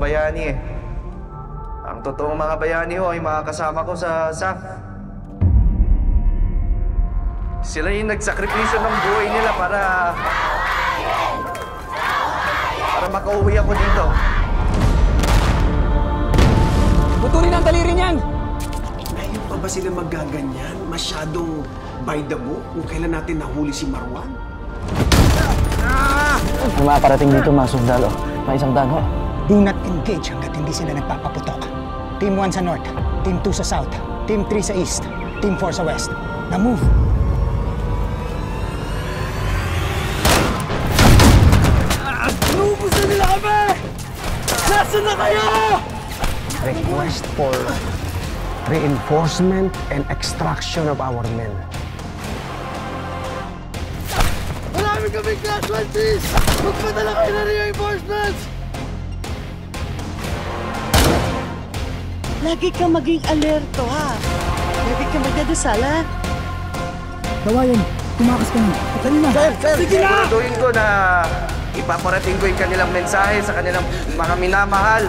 bayani eh. Ang totoong mga bayani ho ay mga kasama ko sa SAF. Sila yung nagsakripisyo ng buhay nila para makauwi ako dito. Putulin ang daliri niyan! Ngayon pa ba sila magaganyan? Masyadong by the book kung kailan natin nahuli si Marwan? May mga parating dito mga sundalo. May isang daan ho. Do not engage hanggat hindi sila nagpapaputok. Team 1 sa north, Team 2 sa south, Team 3 sa east, Team 4 sa west. Now move! Inuubusan nila kami! Nasaan na kayo? Request for reinforcement and extraction of our men. Marami kaming casualties! Magpadala kayo na reinforcements! Lagi kang maging alerto, ha? Lagi kang magdadasal, ha? Kawayan, tumakas ka na. Patali na. Siguraduhin ko na ipaparating ko yung kanilang mensahe sa kanilang mga minamahal